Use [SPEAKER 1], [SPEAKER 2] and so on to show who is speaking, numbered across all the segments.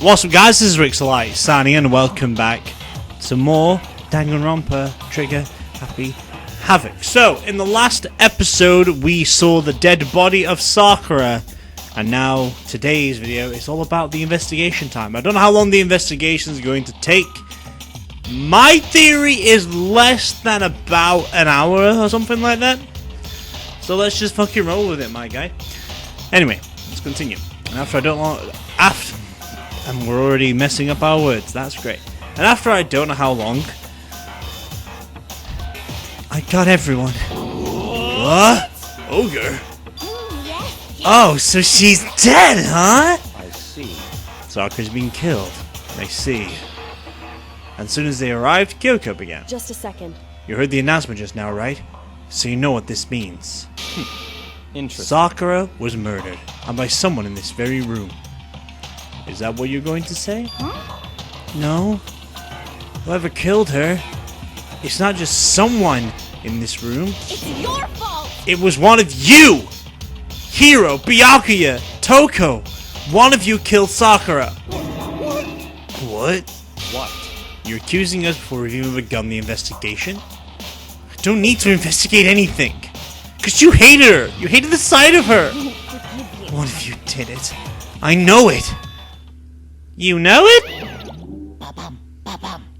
[SPEAKER 1] What's up guys, this is Rixxalight signing in and welcome back to more Danganronpa Trigger Happy Havoc. So, in the last episode we saw the dead body of Sakura, and now today's video is all about the investigation time. I don't know how long the investigation is going to take. My theory is less than about an hour or something like that. So let's just fucking roll with it, my guy. Anyway, let's continue. And and we're already messing up our words, that's great. And after I don't know how long, I got everyone. What? Ogre? Oh, so she's dead, huh?
[SPEAKER 2] I see.
[SPEAKER 1] Sakura's been killed. I see. And as soon as they arrived, Kyoko began.
[SPEAKER 3] Just a second.
[SPEAKER 1] You heard the announcement just now, right? So you know what this means.
[SPEAKER 2] Interesting.
[SPEAKER 1] Sakura was murdered, and by someone in this very room. Is that what you're going to say?
[SPEAKER 3] Huh?
[SPEAKER 1] No. Whoever killed her, it's not just someone in this room.
[SPEAKER 3] It's your fault!
[SPEAKER 1] It was one of you! Hiro, Byakuya, Toko. One of you killed Sakura. What?
[SPEAKER 2] What?
[SPEAKER 1] You're accusing us before we've even begun the investigation? I don't need to investigate anything. Because you hated her! You hated the sight of her! One of you did it. I know it! You know it?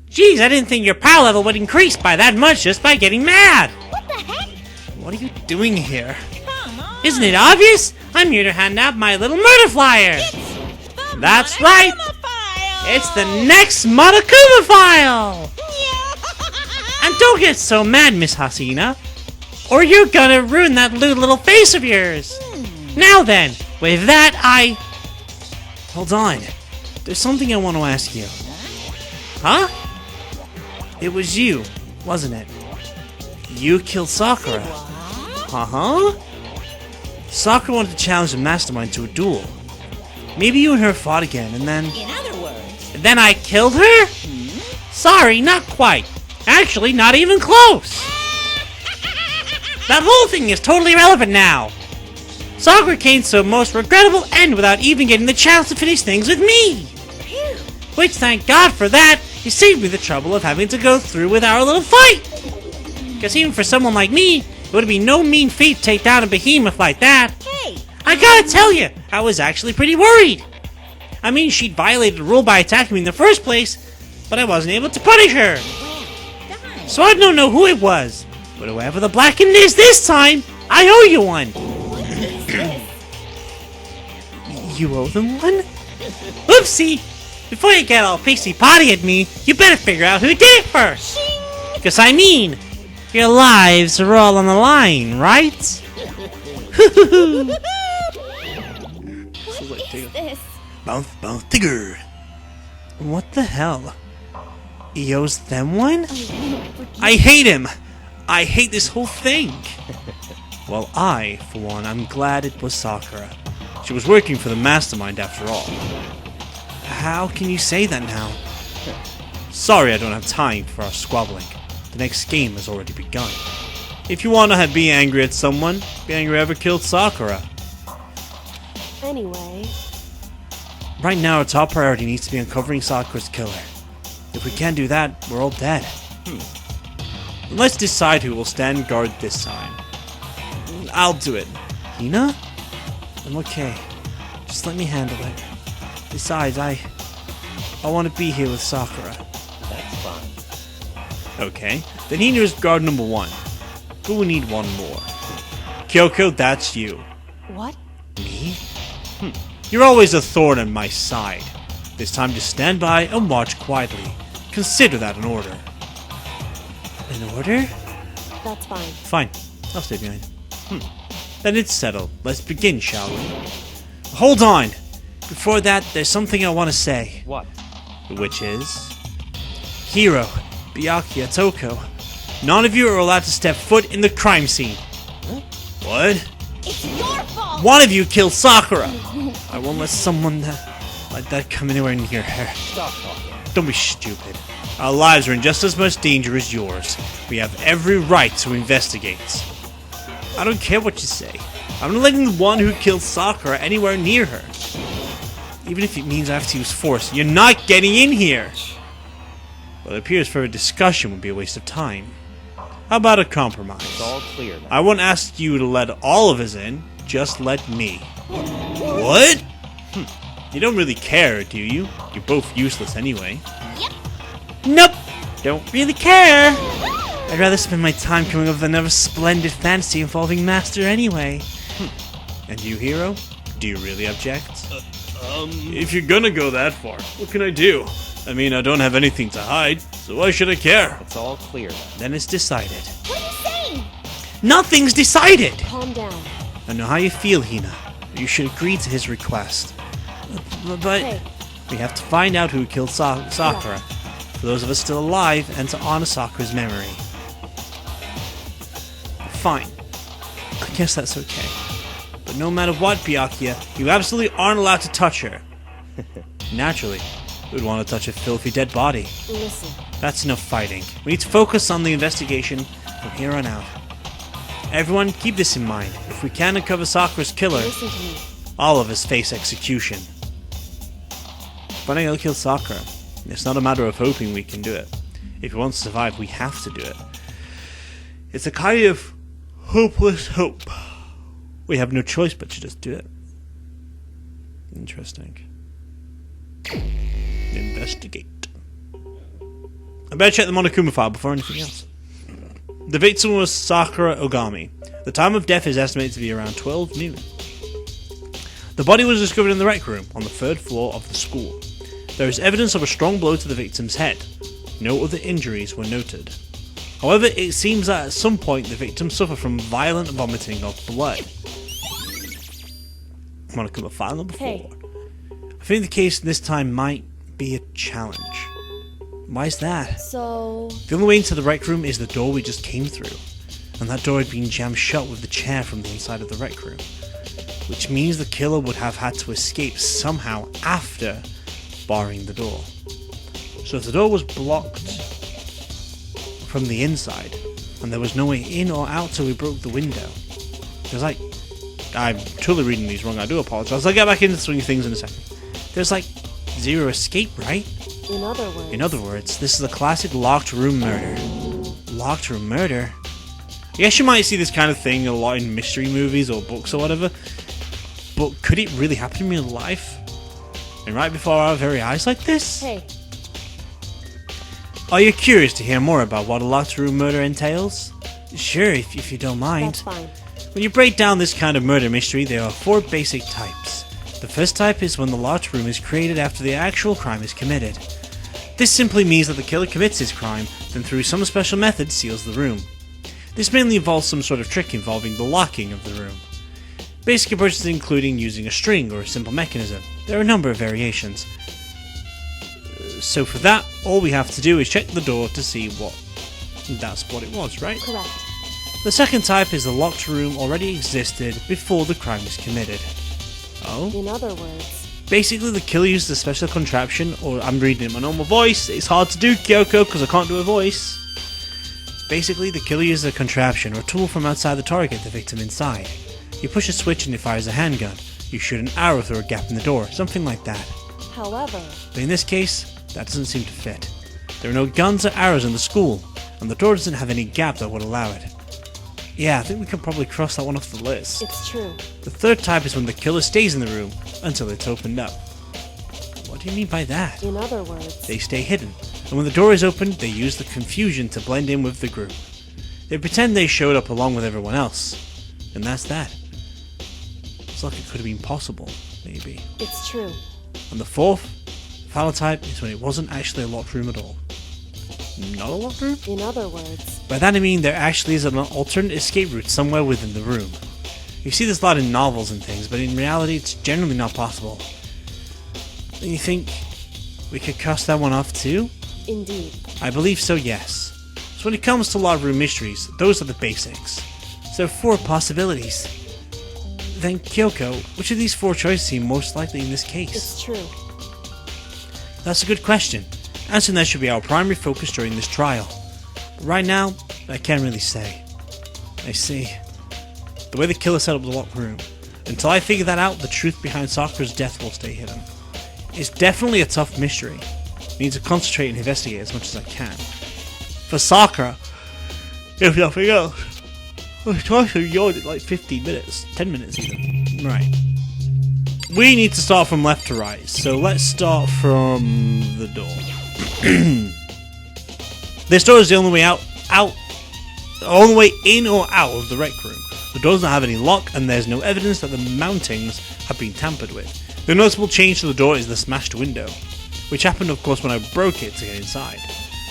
[SPEAKER 1] Jeez, I didn't think your power level would increase by that much just by getting mad!
[SPEAKER 3] What the heck?
[SPEAKER 1] What are you doing here?
[SPEAKER 3] Come on!
[SPEAKER 1] Isn't it obvious? I'm here to hand out my little murder flyer! That's right! It's the next Monokuma file! And don't get so mad, Miss Hasina, or you're gonna ruin that lewd little face of yours! Now then, with that Hold on. There's something I want to ask you. Huh? It was you, wasn't it? You killed Sakura. Uh-huh. Sakura wanted to challenge the mastermind to a duel. Maybe you and her fought again, and then...
[SPEAKER 3] In other words...
[SPEAKER 1] Then I killed her? Sorry, not quite. Actually, not even close. That whole thing is totally irrelevant now. Sakura came to a most regrettable end without even getting the chance to finish things with me. Which, thank God for that, he saved me the trouble of having to go through with our little fight. Because even for someone like me, it would be no mean feat to take down a behemoth like that.
[SPEAKER 3] Hey!
[SPEAKER 1] I gotta tell you, I was actually pretty worried. I mean, she'd violated the rule by attacking me in the first place, but I wasn't able to punish her. So I don't know who it was, but whoever the blackened is this time, I owe you one. You owe them one? Oopsie! Before you get all pixie-potty at me, you better figure out who did it first. Because I mean, your lives are all on the line, right?
[SPEAKER 3] What is this?
[SPEAKER 1] Bounce, tigger. What the hell? He owes them one? I hate him. I hate this whole thing. Well, I, for one, I'm glad it was Sakura. She was working for the mastermind after all. How can you say that now? Sorry I don't have time for our squabbling. The next game has already begun. If you want to be angry at someone, be angry whoever killed Sakura.
[SPEAKER 3] Anyway...
[SPEAKER 1] Right now our top priority needs to be uncovering Sakura's killer. If we can't do that, we're all dead. Let's decide who will stand guard this time. I'll do it. Hina? I'm okay. Just let me handle it. Besides, I want to be here with Sakura.
[SPEAKER 2] That's fine.
[SPEAKER 1] Okay, then Hina is guard number one. But we need one more. Kyoko, that's you.
[SPEAKER 3] What?
[SPEAKER 1] Me? You're always a thorn in my side. This time just stand by and watch quietly. Consider that an order. An order?
[SPEAKER 3] That's fine.
[SPEAKER 1] Fine, I'll stay behind. Then it's settled. Let's begin, shall we? Hold on! Before that, there's something I want to say.
[SPEAKER 2] What?
[SPEAKER 1] Which is... Hiro, Byakuya, Toko. None of you are allowed to step foot in the crime scene.
[SPEAKER 2] Huh?
[SPEAKER 1] What?
[SPEAKER 3] It's your fault!
[SPEAKER 1] One of you killed Sakura! I won't let someone like that come anywhere near her.
[SPEAKER 2] Stop talking.
[SPEAKER 1] Don't be stupid. Our lives are in just as much danger as yours. We have every right to investigate. I don't care what you say. I'm not letting the one who killed Sakura anywhere near her. Even if it means I have to use force, you're not getting in here! Well, it appears further discussion would be a waste of time. How about a compromise?
[SPEAKER 2] It's all clear now.
[SPEAKER 1] I won't ask you to let all of us in, just let me. What? You don't really care, do you? You're both useless anyway.
[SPEAKER 3] Yep.
[SPEAKER 1] Nope! Don't really care! I'd rather spend my time coming up with another splendid fantasy involving Master anyway. And you, Hero? Do you really object? If you're gonna go that far, what can I do? I mean, I don't have anything to hide, so why should I care?
[SPEAKER 2] It's all clear now.
[SPEAKER 1] Then it's decided.
[SPEAKER 3] What are you saying?
[SPEAKER 1] Nothing's decided!
[SPEAKER 3] Calm down.
[SPEAKER 1] I know how you feel, Hina. You should agree to his request. But
[SPEAKER 3] Hey,
[SPEAKER 1] we have to find out who killed Sakura, for those of us still alive, and to honor Sakura's memory. Fine. I guess that's okay. But no matter what, Byakuya, you absolutely aren't allowed to touch her. Naturally, we'd want to touch a filthy dead body.
[SPEAKER 3] listen.
[SPEAKER 1] That's enough fighting. We need to focus on the investigation from here on out. Everyone, keep this in mind. If we can uncover Sakura's killer,
[SPEAKER 3] Listen to me.
[SPEAKER 1] all of us face execution. Finding out who killed Sakura. It's not a matter of hoping we can do it. If we want to survive, we have to do it. It's a kind of hopeless hope. We have no choice but to just do it. Interesting. Investigate. I better check the Monokuma file before anything else. The victim was Sakura Ogami. The time of death is estimated to be around 12 noon. The body was discovered in the rec room on the 3rd floor of the school. There is evidence of a strong blow to the victim's head. No other injuries were noted. However, it seems that at some point the victim suffered from violent vomiting of blood. Monokuma file number 4.
[SPEAKER 3] Hey.
[SPEAKER 1] I think the case this time might be a challenge. Why is that?
[SPEAKER 3] So,
[SPEAKER 1] The only way into the rec room is the door we just came through, and that door had been jammed shut with the chair from the inside of the rec room, which means the killer would have had to escape somehow after barring the door. So if the door was blocked from the inside, and there was no way in or out till we broke the window, there's like... I'm totally reading these wrong, I do apologize. I'll get back into the swing of things in a second. There's like zero escape, right?
[SPEAKER 3] in other words,
[SPEAKER 1] this is a classic locked room murder. Locked room murder? I guess you might see this kind of thing a lot in mystery movies or books or whatever, but could it really happen in real life? And right before our very eyes like this?
[SPEAKER 3] hey,
[SPEAKER 1] Are you curious to hear more about what a locked room murder entails? Sure, if you don't mind.
[SPEAKER 3] that's fine.
[SPEAKER 1] When you break down this kind of murder mystery, there are 4 basic types. The first type is when the locked room is created after the actual crime is committed. This simply means that the killer commits his crime, then through some special method seals the room. This mainly involves some sort of trick involving the locking of the room. Basic approaches including using a string or a simple mechanism. There are a number of variations. So for that, all we have to do is check the door to see that's what it was, right?
[SPEAKER 3] Correct.
[SPEAKER 1] The second type is the locked room already existed before the crime was committed. Oh?
[SPEAKER 3] In other words,
[SPEAKER 1] Basically, the killer used a special contraption, or I'm reading it in my normal voice. It's hard to do, Kyoko, because I can't do a voice. Basically, the killer used a contraption or tool from outside the door to get the victim inside. You push a switch and it fires a handgun. You shoot an arrow through a gap in the door, something like that.
[SPEAKER 3] however,
[SPEAKER 1] But in this case, that doesn't seem to fit. There are no guns or arrows in the school, and the door doesn't have any gap that would allow it. Yeah, I think we can probably cross that one off the list.
[SPEAKER 3] it's true.
[SPEAKER 1] The third type is when the killer stays in the room until it's opened up. What do you mean by that?
[SPEAKER 3] In other words,
[SPEAKER 1] They stay hidden, and when the door is opened, they use the confusion to blend in with the group. They pretend they showed up along with everyone else, and that's that. It's like it could have been possible, maybe.
[SPEAKER 3] it's true.
[SPEAKER 1] And the fourth, foul type, is when it wasn't actually a locked room at all. Not a locked room?
[SPEAKER 3] In other words,
[SPEAKER 1] By that I mean there actually is an alternate escape route somewhere within the room. You see this a lot in novels and things, but in reality it's generally not possible. And you think we could cross that one off too?
[SPEAKER 3] indeed.
[SPEAKER 1] I believe so, yes. So when it comes to locked room mysteries, those are the basics. So 4 possibilities. Then Kyoko, which of these 4 choices seem most likely in this case?
[SPEAKER 3] It's true.
[SPEAKER 1] That's a good question. Answering that should be our primary focus during this trial. But right now, I can't really say. I see. The way the killer set up the locked room. Until I figure that out, the truth behind Sakura's death will stay hidden. It's definitely a tough mystery. I need to concentrate and investigate as much as I can. For Sakura, if nothing else, I tried to yawn in like 15 minutes, 10 minutes even. Right. We need to start from left to right, so let's start from the door. This door is the only way out, the only way in or out of the rec room. The door does not have any lock, and there's no evidence that the mountings have been tampered with. The noticeable change to the door is the smashed window, which happened of course when I broke it to get inside.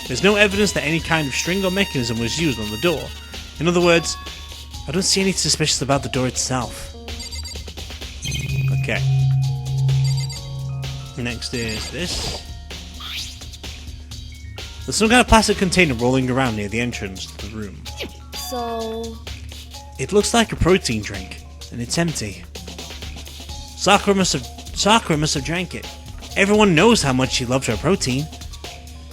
[SPEAKER 1] There's no evidence that any kind of string or mechanism was used on the door. In other words, I don't see anything suspicious about the door itself. Okay. Next is this. There's some kind of plastic container rolling around near the entrance to the room.
[SPEAKER 3] So...
[SPEAKER 1] It looks like a protein drink, and it's empty. Sakura must have drank it. Everyone knows how much she loved her protein.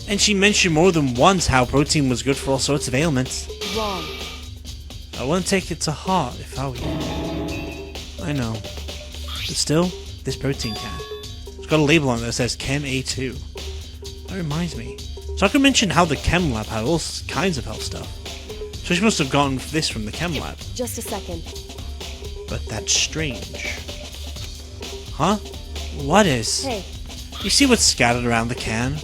[SPEAKER 1] And she mentioned more than once how protein was good for all sorts of ailments.
[SPEAKER 3] Wrong.
[SPEAKER 1] I wouldn't take it to heart if I were you. I know. But still, this protein can. It's got a label on it that says Chem A2. That reminds me. Sakura mentioned how the Chem lab had all kinds of health stuff. So she must have gotten this from the Chem lab.
[SPEAKER 3] Just a second.
[SPEAKER 1] But that's strange. Huh? What is?
[SPEAKER 3] Hey.
[SPEAKER 1] You see what's scattered around the can?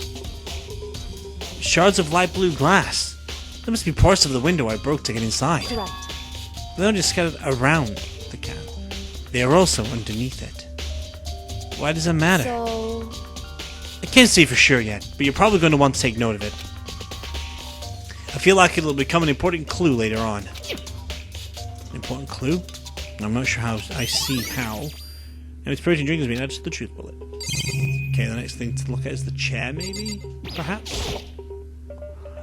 [SPEAKER 1] Shards of light blue glass. There must be parts of the window I broke to get inside.
[SPEAKER 3] Correct.
[SPEAKER 1] They're not just scattered around the can. They are also underneath it. Why does it matter?
[SPEAKER 3] So...
[SPEAKER 1] I can't say for sure yet, but you're probably going to want to take note of it. I feel like it'll become an important clue later on. An important clue? I'm not sure how I see how. And its protein drink has been added to the truth bullet. Okay, the next thing to look at is the chair, maybe? Perhaps?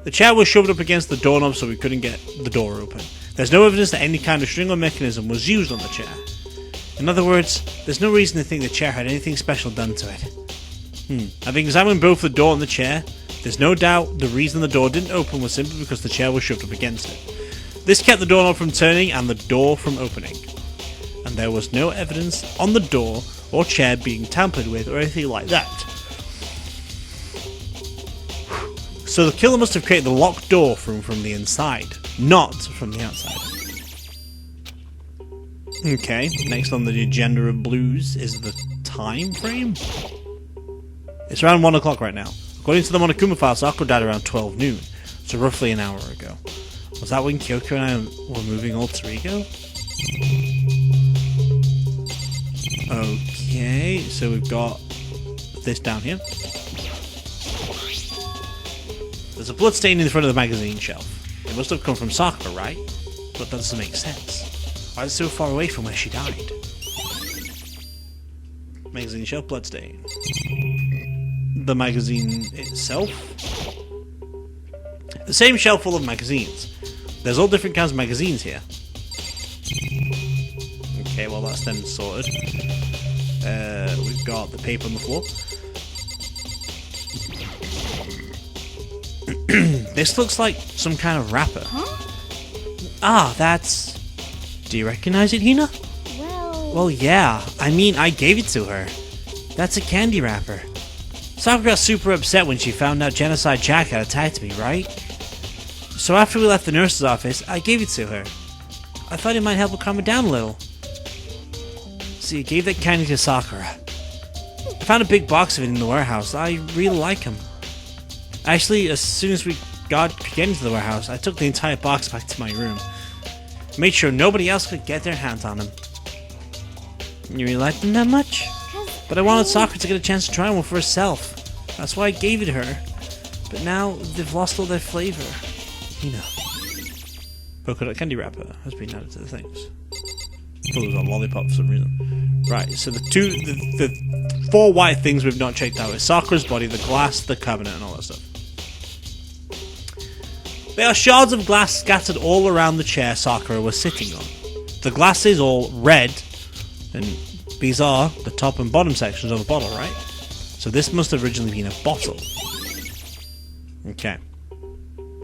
[SPEAKER 1] The chair was shoved up against the doorknob so we couldn't get the door open. There's no evidence that any kind of string or mechanism was used on the chair. In other words, there's no reason to think the chair had anything special done to it. Having examined both the door and the chair, there's no doubt the reason the door didn't open was simply because the chair was shoved up against it. This kept the doorknob from turning and the door from opening. And there was no evidence on the door or chair being tampered with or anything like that. So the killer must have created the locked door from the inside, not from the outside. Okay, next on the agenda of blues is the time frame. It's around 1 o'clock right now. According to the Monokuma file, Sakura died around 12 noon, so roughly an hour ago. Was that when Kyoko and I were moving alter ego? Okay, so we've got this down here. There's a blood stain in the front of the magazine shelf. It must have come from Sakura, right? But that doesn't make sense. Why is it so far away from where she died? Magazine shelf, blood stain. The magazine itself? The same shelf full of magazines. There's all different kinds of magazines here. Okay, well that's then sorted. We've got the paper on the floor. This looks like some kind of wrapper.
[SPEAKER 3] Huh?
[SPEAKER 1] Ah, that's... Do you recognize it, Hina? Well, yeah. I mean, I gave it to her. That's a candy wrapper. Sakura got super upset when she found out Genocide Jack had attacked me, right? So after we left the nurse's office, I gave it to her. I thought it might help her calm her down a little. So you gave that candy to Sakura. I found a big box of it in the warehouse. I really like them. Actually, as soon as we got into the warehouse, I took the entire box back to my room. Made sure nobody else could get their hands on them. You really like them that much? But I wanted Sakura to get a chance to try one for herself. That's why I gave it to her. But now, they've lost all their flavor. Hina. Polka dot candy wrapper has been added to the things. I thought it was a lollipop for some reason. Right, so the 4 white things we've not checked out is Sakura's body, the glass, the cabinet, and all that stuff. There are shards of glass scattered all around the chair Sakura was sitting on. The glass is all red, and these are the top and bottom sections of a bottle, right? So this must have originally been a bottle. Okay.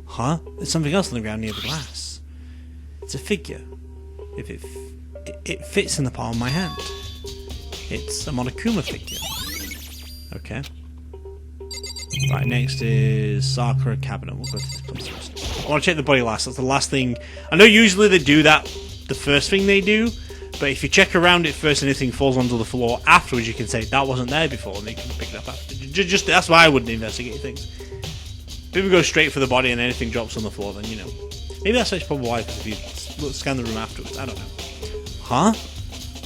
[SPEAKER 1] Huh? There's something else on the ground near the glass. It's a figure. If it fits in the palm of my hand. It's a Monokuma figure. Okay. Right, next is Sakura cabinet. We'll go to this place first. I want to check the body last. That's the last thing. I know usually they do that the first thing they do, but if you check around it first and anything falls onto the floor afterwards, you can say that wasn't there before and they can pick it up after. Just that's why I wouldn't investigate things. People go straight for the body and anything drops on the floor, then you know. Maybe that's actually probably why, if you scan the room afterwards. I don't know. Huh?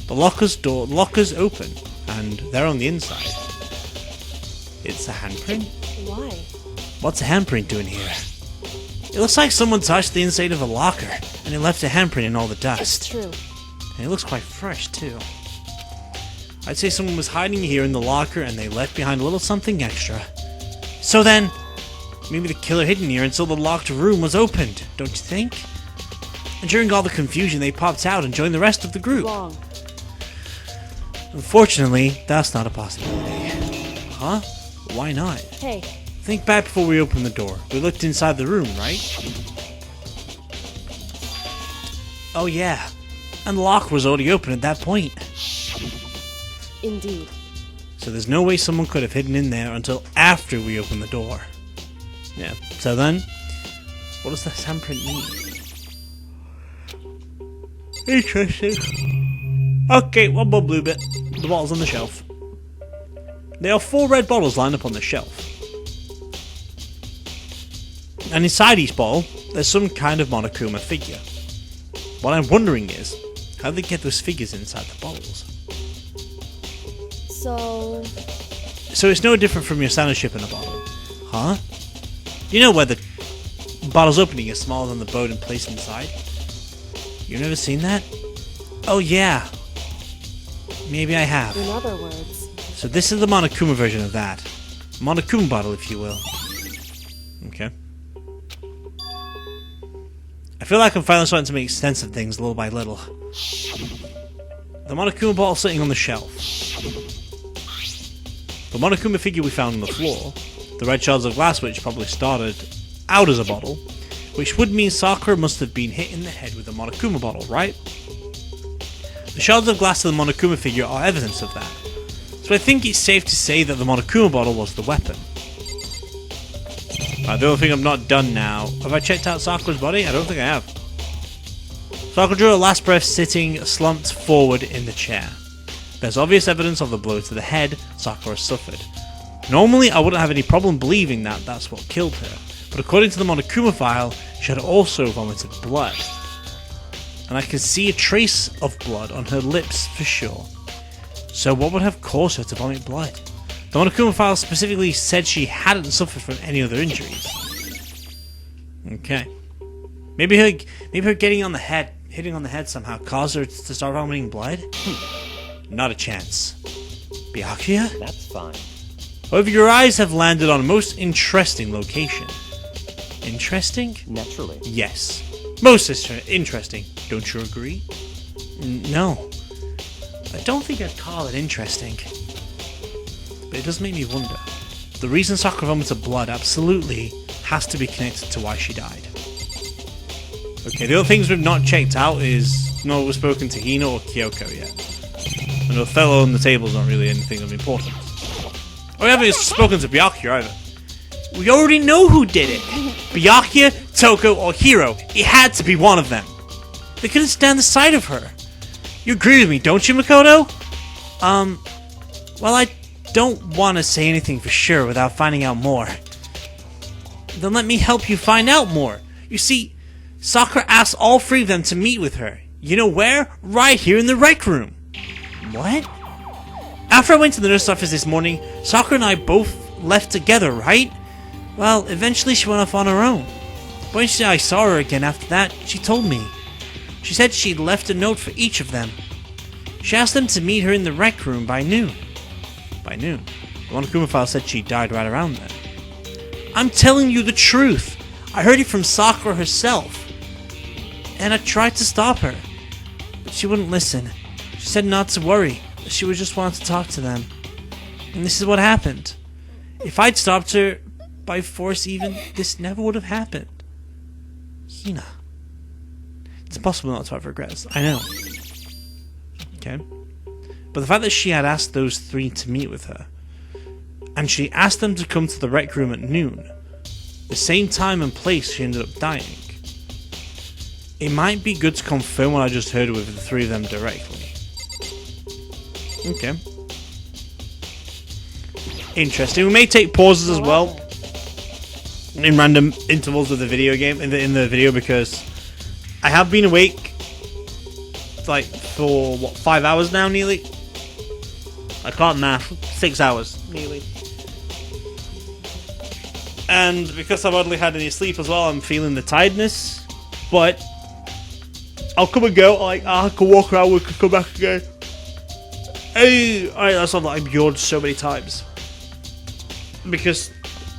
[SPEAKER 1] The locker's open, and they're on the inside. It's a handprint?
[SPEAKER 3] Why?
[SPEAKER 1] What's a handprint doing here? It looks like someone touched the inside of a locker, and it left a handprint in all the dust.
[SPEAKER 3] It's true.
[SPEAKER 1] And it looks quite fresh, too. I'd say someone was hiding here in the locker, and they left behind a little something extra. So then, maybe the killer hidden here until the locked room was opened, don't you think? And during all the confusion, they popped out and joined the rest of the group.
[SPEAKER 3] Wrong.
[SPEAKER 1] Unfortunately, that's not a possibility. Huh? Why not?
[SPEAKER 3] Hey.
[SPEAKER 1] Think back before we opened the door. We looked inside the room, right? Oh yeah. And the lock was already open at that point.
[SPEAKER 3] Indeed.
[SPEAKER 1] So there's no way someone could have hidden in there until after we opened the door. Yeah. So then, what does this handprint mean? Interesting. Okay, one more blue bit. The bottle's on the shelf. There are 4 red bottles lined up on the shelf. And inside each bottle, there's some kind of Monokuma figure. What I'm wondering is, how they get those figures inside the bottles? So it's no different from your standard ship in a bottle. Huh? You know where the bottle's opening is smaller than the boat and placed inside? You've never seen that? Oh yeah. Maybe I have.
[SPEAKER 3] In other words.
[SPEAKER 1] So this is the Monokuma version of that. Monokuma bottle, if you will. Okay. I feel like I'm finally starting to make sense of things little by little. The Monokuma bottle sitting on the shelf. The Monokuma figure we found on the floor. The red shards of glass which probably started out as a bottle. Which would mean Sakura must have been hit in the head with a Monokuma bottle, right? The shards of glass of the Monokuma figure are evidence of that. So I think it's safe to say that the Monokuma bottle was the weapon. The only thing I'm not done now. Have I checked out Sakura's body? I don't think I have. Sakura drew a last breath sitting slumped forward in the chair. There's obvious evidence of the blow to the head Sakura suffered. Normally I wouldn't have any problem believing that that's what killed her, but according to the Monokuma file, she had also vomited blood. And I can see a trace of blood on her lips for sure. So what would have caused her to vomit blood? The Monokuma file specifically said she hadn't suffered from any other injuries. Okay. Maybe her getting on the head, hitting on the head somehow caused her to start vomiting blood? Not a chance. Byakuya?
[SPEAKER 2] That's fine.
[SPEAKER 1] However, your eyes have landed on a most interesting location. Interesting?
[SPEAKER 2] Naturally.
[SPEAKER 1] Yes. Most interesting. Don't you agree? No. I don't think I'd call it interesting. But it does make me wonder. The reason Sakura vomited blood absolutely has to be connected to why she died. Okay, the other things we've not checked out is no we've spoken to Hina or Kyoko yet. And Othello on the table is not really anything of importance. Oh, we haven't spoken to Byakuya either. We already know who did it. Byakuya, Toko, or Hiro. It had to be one of them. They couldn't stand the sight of her. You agree with me, don't you, Makoto? Well, I don't want to say anything for sure without finding out more. Then let me help you find out more. You see, Sakura asked all 3 of them to meet with her. You know where? Right here in the rec room. What? After I went to the nurse's office this morning, Sakura and I both left together, right? Well, eventually she went off on her own. When I saw her again after that, she told me. She said she'd left a note for each of them. She asked them to meet her in the rec room by noon. By noon? The Monokuma file said she died right around then. I'm telling you the truth. I heard it from Sakura herself. And I tried to stop her. But she wouldn't listen. She said not to worry. She would just want to talk to them. And this is what happened. If I'd stopped her, by force even, this never would have happened. Hina. It's impossible not to have regrets. I know. Okay. But the fact that she had asked those 3 to meet with her, and she asked them to come to the rec room at noon, the same time and place she ended up dying. It might be good to confirm what I just heard with the three of them directly. Okay. Interesting. We may take pauses as well in random intervals of the video game in the video, because I have been awake like for what, 5 hours now nearly. I can't math. 6 hours nearly. And because I've hardly had any sleep as well, I'm feeling the tiredness. But I'll come and go. Like, I can walk around, we can come back again. Hey, alright, that's not like I've yawned so many times. Because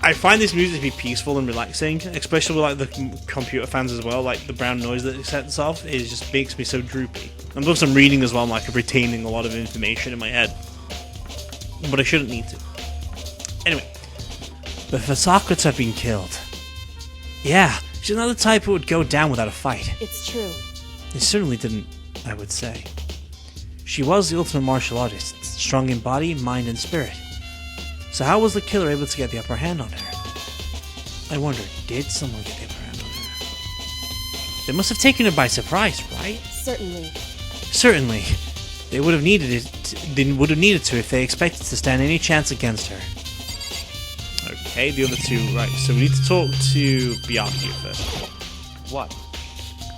[SPEAKER 1] I find this music to be peaceful and relaxing, especially with like the computer fans as well. Like the brown noise that it sets off, it just makes me so droopy. I'm doing some reading as well, I'm like retaining a lot of information in my head. But I shouldn't need to. Anyway, but for Sakura to have been killed, yeah, she's not the type who would go down without a fight.
[SPEAKER 3] It's true.
[SPEAKER 1] It certainly didn't, I would say. She was the ultimate martial artist, strong in body, mind, and spirit. So how was the killer able to get the upper hand on her? I wonder, did someone get the upper hand on her? They must have taken her by surprise, right?
[SPEAKER 3] Certainly.
[SPEAKER 1] Certainly. They would have needed it. They would have needed to if they expected to stand any chance against her. Okay, the other two, right? So we need to talk to Byakuya first.
[SPEAKER 2] What?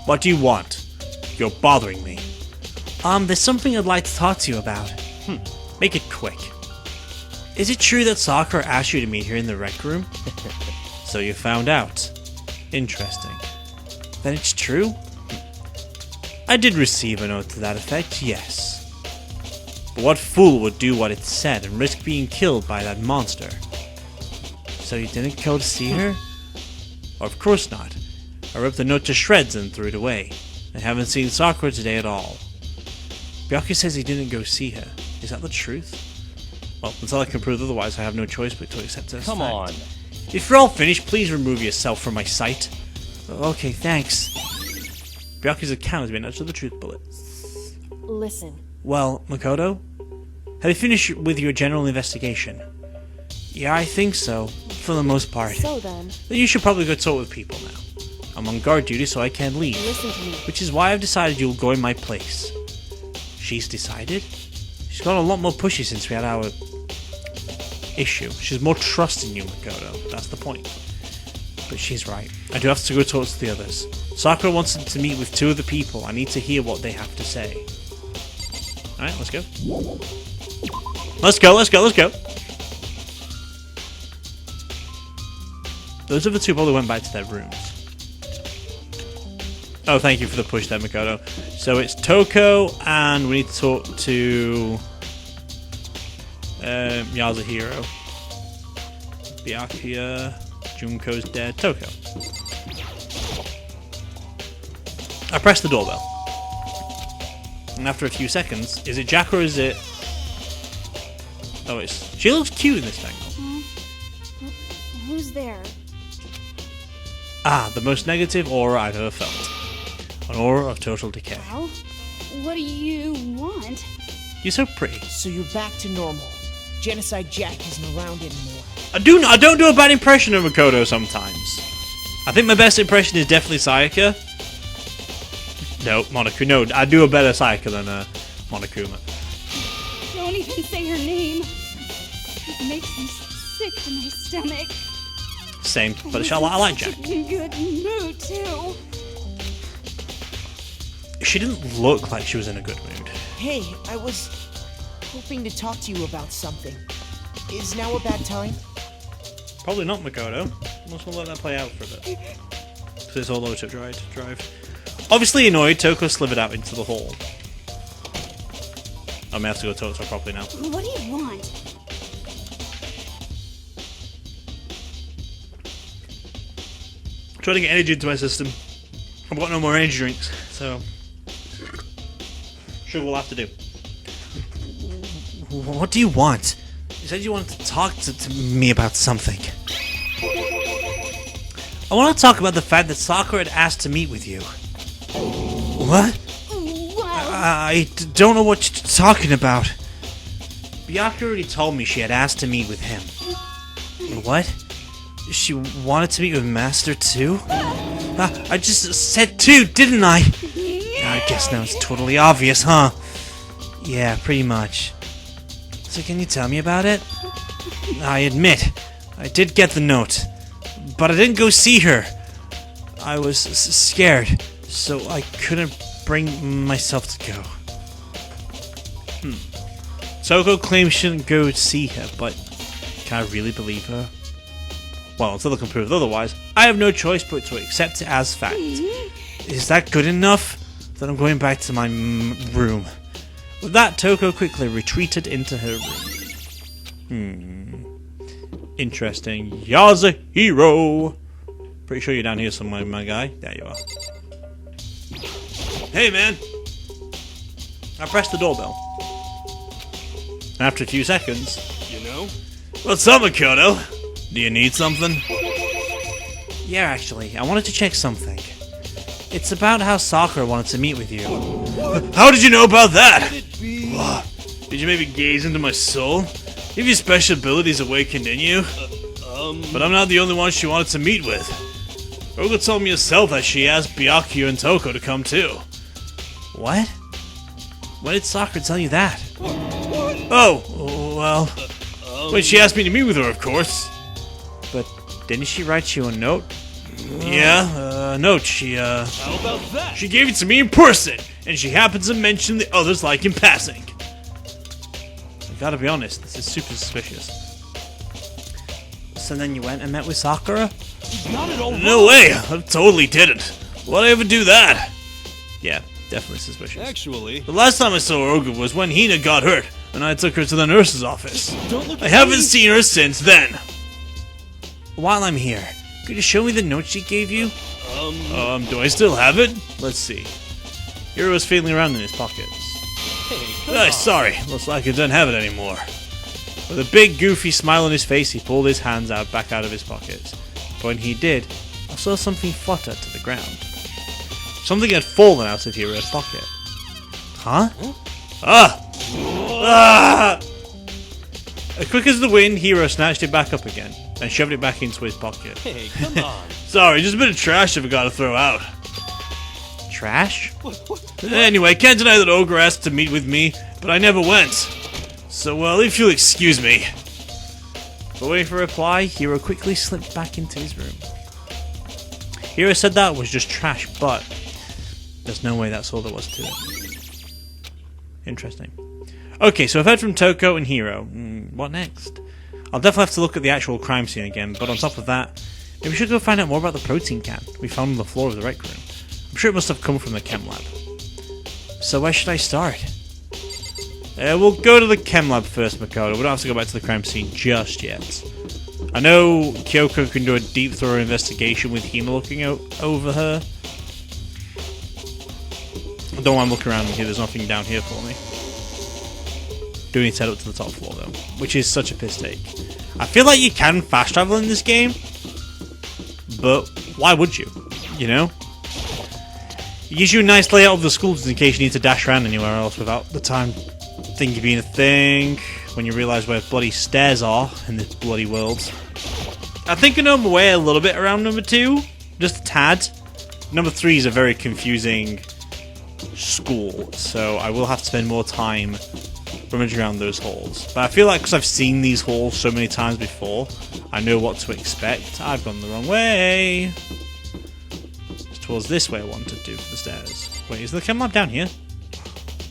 [SPEAKER 1] What do you want? You're bothering me. There's something I'd like to talk to you about. Make it quick. Is it true that Sakura asked you to meet her in the rec room? So you found out. Interesting. Then it's true? I did receive a note to that effect, yes. But what fool would do what it said and risk being killed by that monster? So you didn't go to see her? Or of course not. I ripped the note to shreds and threw it away. I haven't seen Sakura today at all. Byakuya says he didn't go see her. Is that the truth? Well, until I can prove otherwise, I have no choice but to accept it as
[SPEAKER 2] Come
[SPEAKER 1] fact.
[SPEAKER 2] on.
[SPEAKER 1] If you're all finished, please remove yourself from my sight. Okay, thanks. Byakuya's account has been etched to the truth bullet.
[SPEAKER 3] Listen.
[SPEAKER 1] Well, Makoto? Have you finished with your general investigation? Yeah, I think so. For the most part.
[SPEAKER 3] So then
[SPEAKER 1] You should probably go talk with people now. I'm on guard duty, so I can't leave.
[SPEAKER 3] listen to me.
[SPEAKER 1] Which is why I've decided you'll go in my place. She's decided? She's got a lot more pushy since we had our issue. She's more trust in you, Makoto. That's the point. But she's right. I do have to go talk to the others. Sakura wants to meet with two of the people. I need to hear what they have to say. Alright, let's go. Let's go, let's go, let's go. Those other two probably went back to their rooms. Oh, thank you for the push there, Makoto. So it's Toko, and we need to talk to Yasuhiro. Byakuya, Junko's dead. Toko. I press the doorbell. And after a few seconds, is it Jack or is it... Oh, it's... She looks cute in this angle.
[SPEAKER 3] Who's there?
[SPEAKER 1] Ah, the most negative aura I've ever felt. An aura of total decay.
[SPEAKER 4] Well, what do you want?
[SPEAKER 1] You're so pretty.
[SPEAKER 5] So you're back to normal. Genocide Jack isn't around anymore.
[SPEAKER 1] I don't do a bad impression of Makoto sometimes. I think my best impression is definitely Sayaka. No, Monokuma. No, I do a better Sayaka than Monokuma.
[SPEAKER 4] Don't even say her name. It makes me sick to my stomach.
[SPEAKER 1] Same, but I like Jack.
[SPEAKER 4] Such a good mood too.
[SPEAKER 1] She didn't look like she was in a good mood.
[SPEAKER 5] Hey, I was hoping to talk to you about something. Is now a bad time?
[SPEAKER 1] Probably not, Makoto. Let's let that play out for a bit. Because it's all auto drive. Obviously annoyed, Toko slithered out into the hall. I may have to go talk to her properly now.
[SPEAKER 4] What do you want?
[SPEAKER 1] Trying to get energy into my system. I've got no more energy drinks, so... Sure, we'll have to do. What do you want? You said you wanted to talk to me about something. I want to talk about the fact that Sakura had asked to meet with you. What?
[SPEAKER 4] Well,
[SPEAKER 1] I don't know what you're talking about. Byakuya already told me she had asked to meet with him. What? She wanted to meet with Master too? I just said two, didn't I? I guess now it's totally obvious, huh? Yeah, pretty much. So can you tell me about it? I admit, I did get the note, but I didn't go see her. I was scared, so I couldn't bring myself to go. Toko claims she didn't go see her, but can I really believe her? Well, until I can prove otherwise, I have no choice but to accept it as fact. Is that good enough? Then I'm going back to my room. With that, Toko quickly retreated into her room. Interesting. Yasuhiro! Pretty sure you're down here somewhere, my guy. There you are. Hey, man! I pressed the doorbell. And after a few seconds...
[SPEAKER 6] You know?
[SPEAKER 1] What's up, Makoto? Do you need something? Yeah, actually, I wanted to check something. It's about how Sakura wanted to meet with you. How did you know about that? Did you maybe gaze into my soul? Have your special abilities awakened in you? But I'm not the only one she wanted to meet with. Oga told me herself that she asked Byakuya and Toko to come too. What? When did Sakura tell you that? Oh, well... When she asked me to meet with her, of course. But didn't she write you a note? Yeah, a note. She
[SPEAKER 6] How about that?
[SPEAKER 1] She gave it to me in person, and she happens to mention the others like in passing. I gotta be honest, this is super suspicious. So then you went and met with Sakura?
[SPEAKER 6] Not at all.
[SPEAKER 1] No way! I totally didn't. Why'd I ever do that? Yeah, definitely suspicious.
[SPEAKER 6] Actually,
[SPEAKER 1] The last time I saw Oga was when Hina got hurt, and I took her to the nurse's office.
[SPEAKER 6] don't look
[SPEAKER 1] I
[SPEAKER 6] at
[SPEAKER 1] haven't
[SPEAKER 6] me.
[SPEAKER 1] seen her since then. While I'm here, could you show me the note she gave you? Do I still have it? Let's see. Hiro was feeling around in his pockets.
[SPEAKER 6] Hey, come on.
[SPEAKER 1] Sorry, looks like he doesn't have it anymore. With a big goofy smile on his face, he pulled his hands back out of his pockets. But when he did, I saw something flutter to the ground. Something had fallen out of Hiro's pocket. Huh? Ah! As quick as the wind, Hiro snatched it back up again and shoved it back into his pocket.
[SPEAKER 6] Hey, come on.
[SPEAKER 1] Sorry, just a bit of trash I've got to throw out. Trash?
[SPEAKER 6] What?
[SPEAKER 1] Anyway, can't deny that Ogre asked to meet with me, but I never went. So, well, if you'll excuse me. But waiting for a reply, Hiro quickly slipped back into his room. Hiro said that was just trash, but there's no way that's all there was to it. Interesting. Okay, so I've heard from Toko and Hiro. What next? I'll definitely have to look at the actual crime scene again, but on top of that, maybe we should go find out more about the protein can we found on the floor of the rec room. I'm sure it must have come from the chem lab. So where should I start? We'll go to the chem lab first, Makoto. We don't have to go back to the crime scene just yet. I know Kyoko can do a deep, thorough investigation with Hina looking over her. I don't want to look around here, there's nothing down here for me. Do need to head up to the top floor though, which is such a piss take. I feel like you can fast travel in this game, but why would you? You know? It gives you a nice layout of the school just in case you need to dash around anywhere else without the time thinking being a thing, when you realise where bloody stairs are in this bloody world. I think I know my way a little bit around number 2, just a tad. Number 3 is a very confusing school, so I will have to spend more time rummaging around those halls. But I feel like because I've seen these halls so many times before, I know what to expect. I've gone the wrong way. It's towards this way I wanted to do for the stairs. Wait, is the chem lab down here?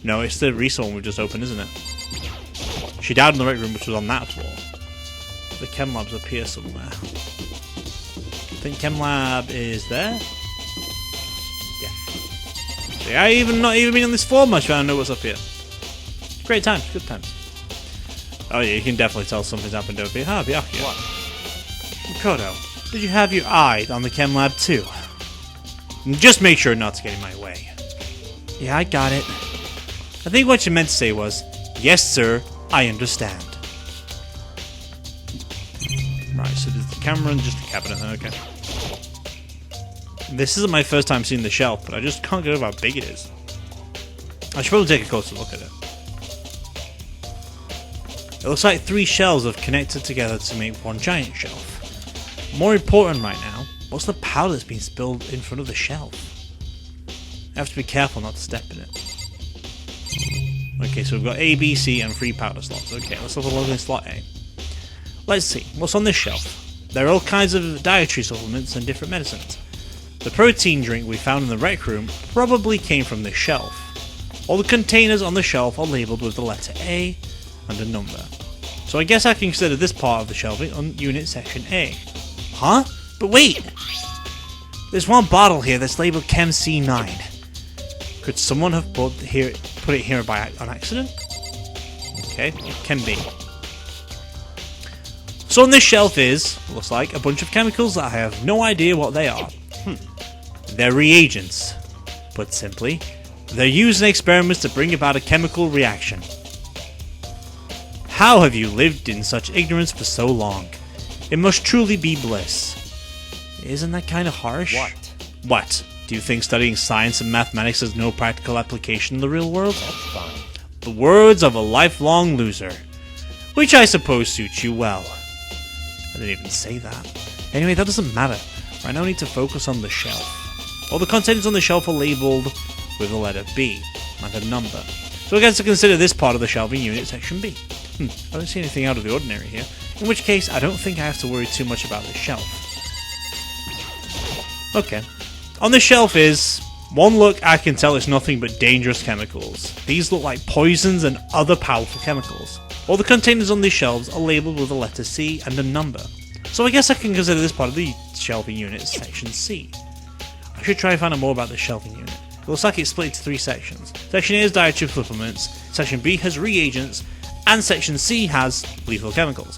[SPEAKER 1] No, it's the resource one we just opened, isn't it? She died in the rec room, which was on that floor. The chem lab's up here somewhere. I think chem lab is there? Yeah. See, I not even been on this floor much, but I know what's up here. Great times, good times. Oh yeah, you can definitely tell something's happened over here. Ah, Byakuya.
[SPEAKER 6] What?
[SPEAKER 1] Makoto, did you have your eye on the chem lab too? Just make sure not to get in my way. Yeah, I got it. I think what you meant to say was, yes sir, I understand. Right, so there's the camera and just the cabinet then, okay. This isn't my first time seeing the shelf, but I just can't get over how big it is. I should probably take a closer look at it. It looks like 3 shelves have connected together to make one giant shelf. More important right now, what's the powder that's been spilled in front of the shelf? I have to be careful not to step in it. Okay, so we've got A, B, C, and 3 powder slots. Okay, let's have a look in slot A. Let's see, what's on this shelf? There are all kinds of dietary supplements and different medicines. The protein drink we found in the rec room probably came from this shelf. All the containers on the shelf are labelled with the letter A and a number. So I guess I can consider this part of the shelving on unit section A. Huh? But wait! There's one bottle here that's labelled Chem C9. Could someone have put it here by on accident? Okay, it can be. So on this shelf looks like, a bunch of chemicals that I have no idea what they are. They're reagents. Put simply, they're used in experiments to bring about a chemical reaction. How have you lived in such ignorance for so long? It must truly be bliss. Isn't that kind of harsh? What? Do you think studying science and mathematics has no practical application in the real world?
[SPEAKER 2] That's fine.
[SPEAKER 1] The words of a lifelong loser. Which I suppose suits you well. I didn't even say that. Anyway, that doesn't matter. Right now I need to focus on the shelf. All the containers on the shelf are labelled with the letter B and a number. So I guess to consider this part of the shelving unit section B. I don't see anything out of the ordinary here. In which case, I don't think I have to worry too much about this shelf. Okay. On the shelf one look I can tell it's nothing but dangerous chemicals. These look like poisons and other powerful chemicals. All the containers on these shelves are labelled with the letter C and a number. So I guess I can consider this part of the shelving unit section C. I should try and find out more about the shelving unit. It looks like it's split into 3 sections. Section A is dietary supplements, Section B has reagents, and Section C has lethal chemicals.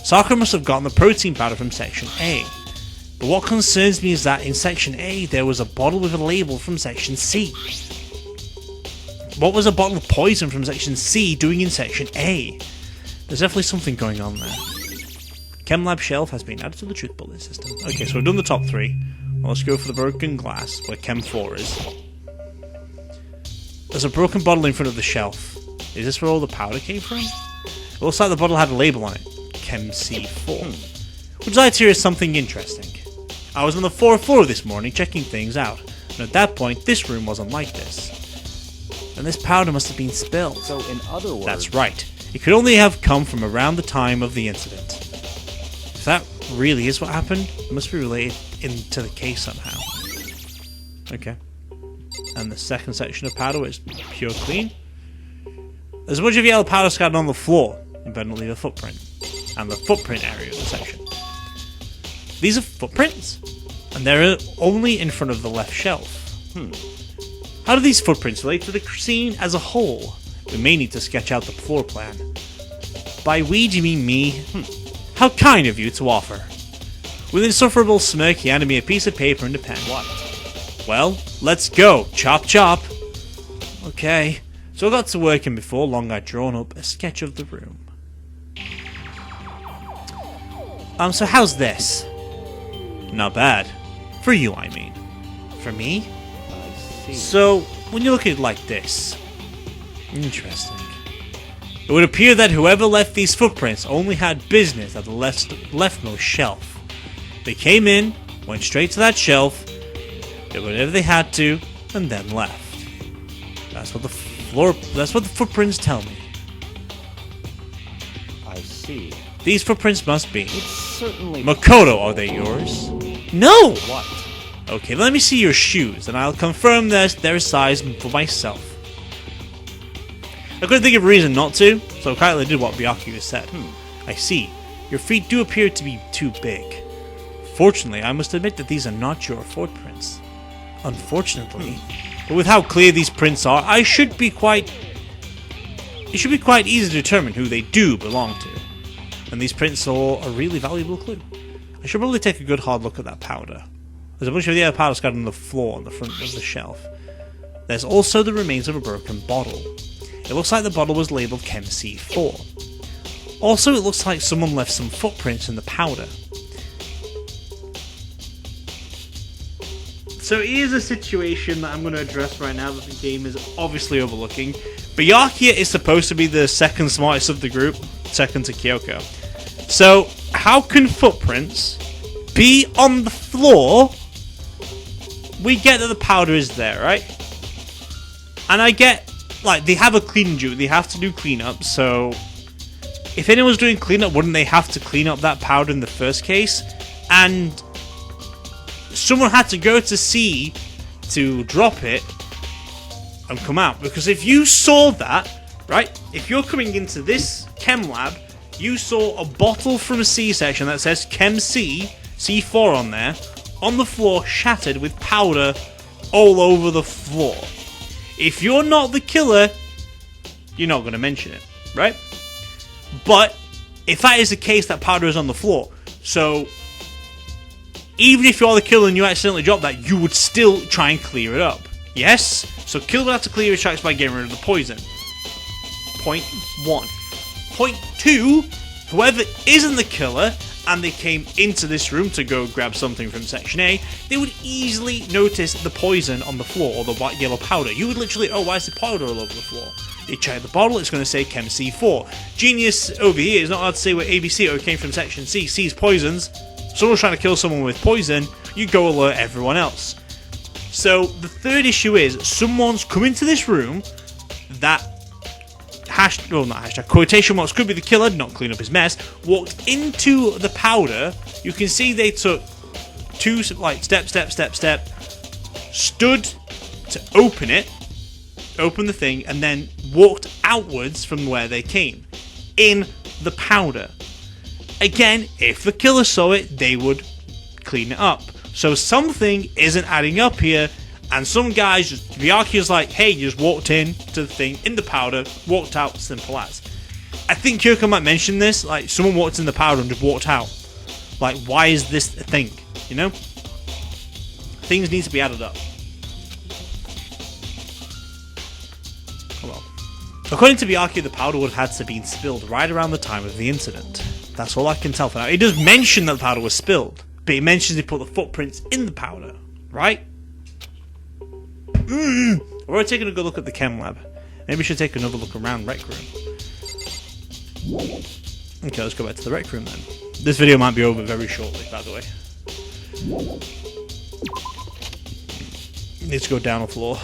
[SPEAKER 1] Sakura must have gotten the protein powder from Section A. But what concerns me is that in Section A there was a bottle with a label from Section C. What was a bottle of poison from Section C doing in Section A? There's definitely something going on there. Chem lab shelf has been added to the truth bullet system. Okay, so we've done the top 3. Well, let's go for the broken glass, where Chem 4 is. There's a broken bottle in front of the shelf. Is this where all the powder came from? It looks like the bottle had a label on it. Chem C4. Would you like to hear something interesting? I was on the 4th floor this morning checking things out, and at that point this room wasn't like this. And this powder must have been spilled.
[SPEAKER 2] So in other words...
[SPEAKER 1] That's right. It could only have come from around the time of the incident. If that really is what happened, it must be related into the case somehow. Okay. And the second section of powder is pure clean. There's a bunch of yellow powder scattered on the floor. You better not leave a footprint. And the footprint area of the section. These are footprints? And they're only in front of the left shelf. How do these footprints relate to the scene as a whole? We may need to sketch out the floor plan. By we, do you mean me? How kind of you to offer. With an insufferable smirk, he handed me a piece of paper and a pen.
[SPEAKER 2] What?
[SPEAKER 1] Well, let's go. Chop chop. Okay. So I got to work, and before long I'd drawn up a sketch of the room. So how's this? Not bad. For you, I mean. For me?
[SPEAKER 2] I see.
[SPEAKER 1] So, when you look at it like this... Interesting. It would appear that whoever left these footprints only had business at the leftmost shelf. They came in, went straight to that shelf, did whatever they had to, and then left. That's what the footprints tell me.
[SPEAKER 2] I see.
[SPEAKER 1] These footprints must be.
[SPEAKER 2] It's certainly...
[SPEAKER 1] Makoto, are they yours? No!
[SPEAKER 2] What?
[SPEAKER 1] Okay, let me see your shoes, and I'll confirm their size for myself. I couldn't think of a reason not to, so I quietly did what Byakuya said. I see. Your feet do appear to be too big. Fortunately, I must admit that these are not your footprints. Unfortunately. But with how clear these prints are, it should be quite easy to determine who they do belong to. And these prints are a really valuable clue. I should probably take a good hard look at that powder. There's a bunch of the other powder scattered on the floor on the front of the shelf. There's also the remains of a broken bottle. It looks like the bottle was labelled Chem C4. Also, it looks like someone left some footprints in the powder. So here's a situation that I'm going to address right now that the game is obviously overlooking. Byakuya is supposed to be the second smartest of the group. second to Kyoko. So, how can footprints be on the floor? We get that the powder is there, right? And I get, like, they have a cleaning duty. They have to do cleanup, so if anyone's doing cleanup, wouldn't they have to clean up that powder in the first case? And someone had to go to sea to drop it and come out. Because if you saw that, right, if you're coming into this chem lab, you saw a bottle from a C section that says Chem C, C4 on there, on the floor, shattered with powder all over the floor. If you're not the killer, you're not going to mention it, right? But if that is the case, that powder is on the floor. So even if you're the killer and you accidentally drop that, you would still try and clear it up. Yes? So killer would have to clear his tracks by getting rid of the poison. Point 1. Point 2, whoever isn't the killer and they came into this room to go grab something from Section A, they would easily notice the poison on the floor or the white yellow powder. You would literally, oh, why is the powder all over the floor? You check the bottle, it's going to say Chem C4. Genius over here is not allowed to say where ABC or came from Section C. C's poisons. Someone's trying to kill someone with poison, you go alert everyone else. So the third issue is someone's come into this room that quotation marks could be the killer, not clean up his mess, walked into the powder. You can see they took two, like, step, stood to open the thing, and then walked outwards from where they came, in the powder. Again, if the killer saw it, they would clean it up. So something isn't adding up here, and some guys just, Byakuya's like, hey, you just walked in to the thing, in the powder, walked out, simple as. I think Kyoko might mention this, like, someone walked in the powder and just walked out. Like, why is this a thing, you know? Things need to be added up. Oh well. According to Byakuya, the powder would have had to be spilled right around the time of the incident. That's all I can tell for now. It does mention that the powder was spilled, but it mentions they put the footprints in the powder, right? We're taking a good look at the chem lab. Maybe we should take another look around Rec Room. Okay, let's go back to the Rec Room then. This video might be over very shortly, by the way. Needs to go down the floor.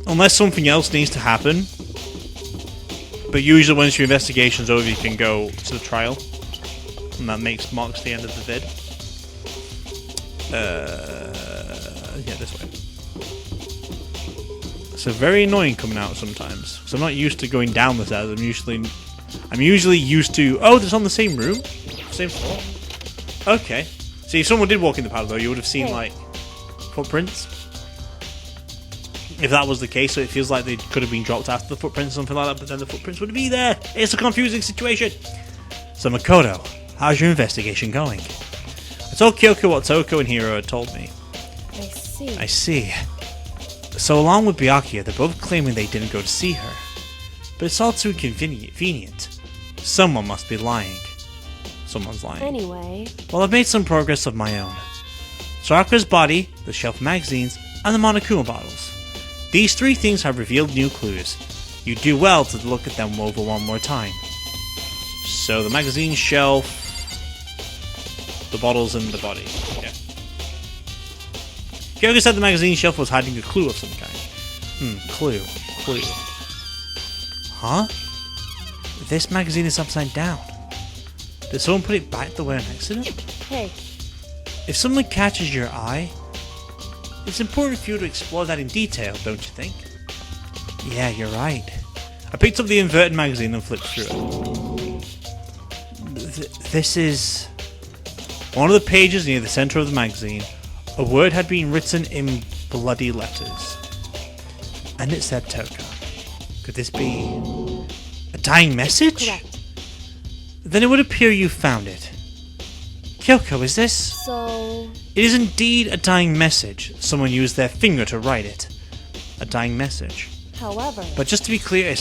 [SPEAKER 1] Unless something else needs to happen. But usually once your investigation's over, you can go to the trial. And that marks the end of the vid. Yeah, this way. So very annoying coming out sometimes. Because I'm not used to going down the stairs. I'm usually used to, oh, it's on the same room? Same floor? Okay. See, if someone did walk in the powder though, you would have seen, like, footprints. If that was the case, so it feels like they could have been dropped after the footprints or something like that, but then the footprints would be there. It's a confusing situation. So Makoto, how's your investigation going? I told Kyoko what Toko and Hiro had told me.
[SPEAKER 3] I see.
[SPEAKER 1] So along with Byakuya, they're both claiming they didn't go to see her. But it's all too convenient. Someone must be lying. Someone's lying.
[SPEAKER 3] Anyway.
[SPEAKER 1] Well, I've made some progress of my own. Sakura's body, the shelf of magazines, and the Monokuma bottles. These three things have revealed new clues. You do well to look at them over one more time. So the magazine shelf, the bottles, and the body. Yeah. Kyoko said the magazine shelf was hiding a clue of some kind. Clue. Huh? This magazine is upside down. Did someone put it back the way on accident?
[SPEAKER 3] Hey.
[SPEAKER 1] If something catches your eye, it's important for you to explore that in detail, don't you think? Yeah, you're right. I picked up the inverted magazine and flipped through it. This is... one of the pages near the center of the magazine. A word had been written in bloody letters. And it said Toka. Could this be... a dying message?
[SPEAKER 3] Correct.
[SPEAKER 1] Then it would appear you found it. Kyoko, is this...
[SPEAKER 3] So...
[SPEAKER 1] It is indeed a dying message. Someone used their finger to write it. A dying message.
[SPEAKER 3] However...
[SPEAKER 1] But just to be clear,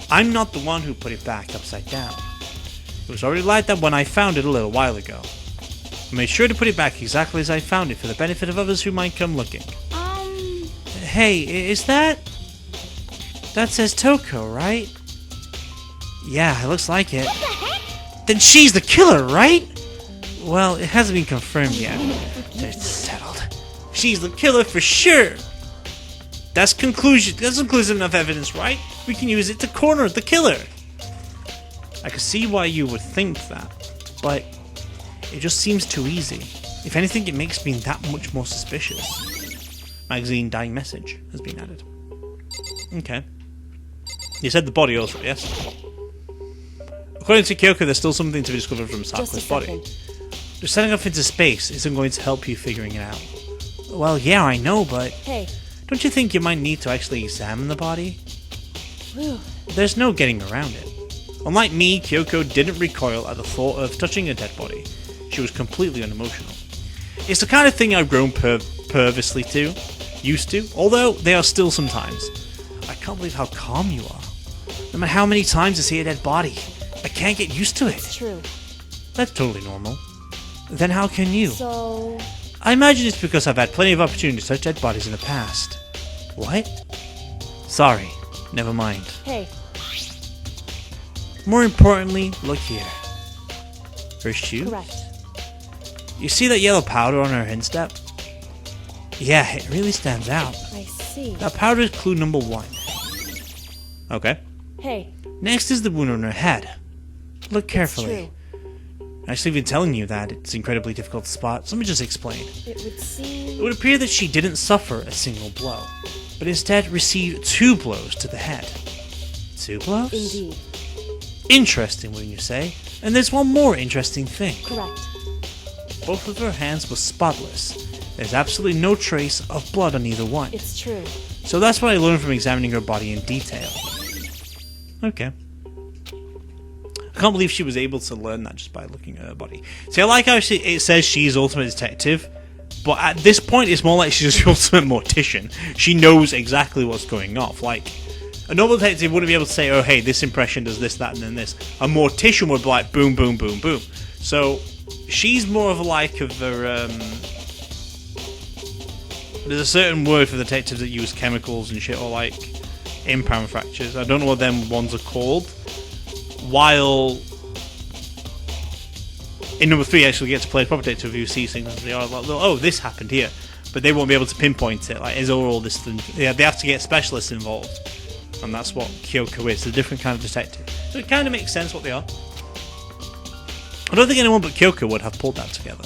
[SPEAKER 1] I'm not the one who put it back upside down. It was already like that when I found it a little while ago. I made sure to put it back exactly as I found it for the benefit of others who might come looking. Hey, is that... That says Toko, right? Yeah, it looks like it.
[SPEAKER 3] What the heck?
[SPEAKER 1] Then she's the killer, right? Well, it hasn't been confirmed yet. It's settled. She's the killer for sure. That's conclusive enough evidence, right? We can use it to corner the killer. I can see why you would think that, but it just seems too easy. If anything, it makes me that much more suspicious. Magazine dying message has been added. Okay. You said the body also, yes? According to Kyoko, there's still something to be discovered from Sakura's body. Just setting off into space isn't going to help you figuring it out. Well, yeah, I know, but...
[SPEAKER 3] Hey.
[SPEAKER 1] Don't you think you might need to actually examine the body?
[SPEAKER 3] Whew.
[SPEAKER 1] There's no getting around it. Unlike me, Kyoko didn't recoil at the thought of touching a dead body. She was completely unemotional. It's the kind of thing I've grown perversely to, used to, although there are still some times. I can't believe how calm you are. No matter how many times I see a dead body, I can't get used to it.
[SPEAKER 3] It's true.
[SPEAKER 1] That's totally normal. Then how can you?
[SPEAKER 3] So...
[SPEAKER 1] I imagine it's because I've had plenty of opportunities to touch dead bodies in the past. What? Sorry, never mind.
[SPEAKER 3] Hey.
[SPEAKER 1] More importantly, look here. Her shoe?
[SPEAKER 3] Correct.
[SPEAKER 1] You see that yellow powder on her instep? Yeah, it really stands out.
[SPEAKER 3] I see.
[SPEAKER 1] That powder is clue number 1. Okay.
[SPEAKER 3] Hey.
[SPEAKER 1] Next is the wound on her head. Look carefully.
[SPEAKER 3] It's true.
[SPEAKER 1] Actually, been telling you that it's incredibly difficult to spot, so let me just explain.
[SPEAKER 3] It would seem...
[SPEAKER 1] It would appear that she didn't suffer a single blow, but instead received 2 blows to the head. 2 blows?
[SPEAKER 3] Indeed.
[SPEAKER 1] Interesting, wouldn't you say? And there's one more interesting thing.
[SPEAKER 3] Correct.
[SPEAKER 1] Both of her hands were spotless. There's absolutely no trace of blood on either one.
[SPEAKER 3] It's true.
[SPEAKER 1] So that's what I learned from examining her body in detail. Okay. I can't believe she was able to learn that just by looking at her body. See, I like how it says she's ultimate detective, but at this point it's more like she's the ultimate mortician. She knows exactly what's going off. Like, a normal detective wouldn't be able to say, oh hey, this impression does this, that, and then this. A mortician would be like, boom, boom, boom, boom. So, she's more of a like of a, there's a certain word for detectives that use chemicals and shit, or like impound fractures. I don't know what them ones are called. While in number 3, actually get to play a proper detective who sees things and they are like, oh, this happened here, but they won't be able to pinpoint it. Like, is all this thing? Yeah, they have to get specialists involved, and that's what Kyoko is. A different kind of detective. So it kind of makes sense what they are. I don't think anyone but Kyoko would have pulled that together.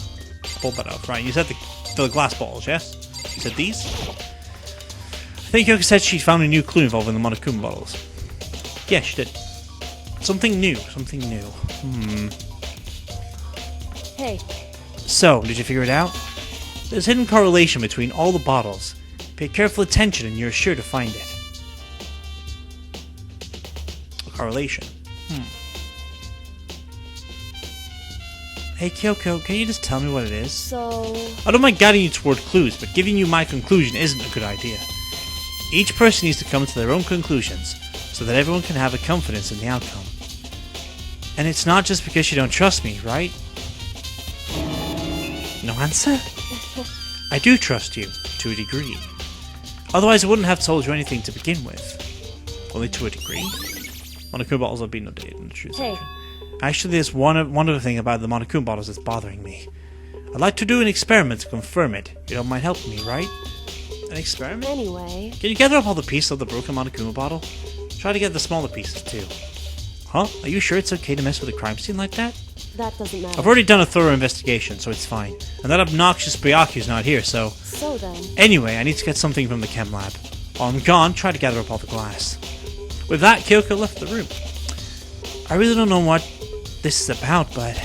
[SPEAKER 1] Pulled that off, right? You said the glass bottles, yes? You said these? I think Kyoko said she found a new clue involving the Monokuma bottles. Yeah, she did. Something new.
[SPEAKER 3] Hey.
[SPEAKER 1] So, did you figure it out? There's a hidden correlation between all the bottles. Pay careful attention and you're sure to find it. A correlation. Hey Kyoko, can you just tell me what it is?
[SPEAKER 3] So...
[SPEAKER 1] I don't mind guiding you toward clues, but giving you my conclusion isn't a good idea. Each person needs to come to their own conclusions, so that everyone can have a confidence in the outcome. And it's not just because you don't trust me, right? No answer? I do trust you, to a degree. Otherwise I wouldn't have told you anything to begin with. Only to a degree? Monokuma bottles have been updated in the truth section. Actually, there's one other thing about the Monokuma bottles that's bothering me. I'd like to do an experiment to confirm it. You don't mind helping me, right? An experiment?
[SPEAKER 3] Anyway...
[SPEAKER 1] Can you gather up all the pieces of the broken Monokuma bottle? Try to get the smaller pieces, too. Huh? Are you sure it's okay to mess with a crime scene like that?
[SPEAKER 3] That doesn't matter.
[SPEAKER 1] I've already done a thorough investigation, so it's fine. And that obnoxious Byaku's not here, so...
[SPEAKER 3] So then...
[SPEAKER 1] Anyway, I need to get something from the chem lab. While I'm gone, try to gather up all the glass. With that, Kyoko left the room. I really don't know what this is about, but...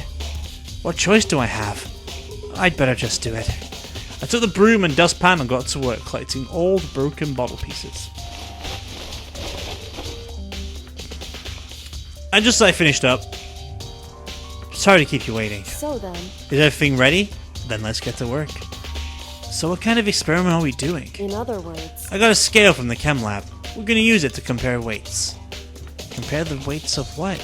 [SPEAKER 1] what choice do I have? I'd better just do it. I took the broom and dustpan and got to work collecting all the broken bottle pieces. And just as I finished up... Sorry to keep you waiting.
[SPEAKER 3] So then...
[SPEAKER 1] Is everything ready? Then let's get to work. So what kind of experiment are we doing?
[SPEAKER 3] In other words...
[SPEAKER 1] I got a scale from the chem lab. We're going to use it to compare weights. Compare the weights of what?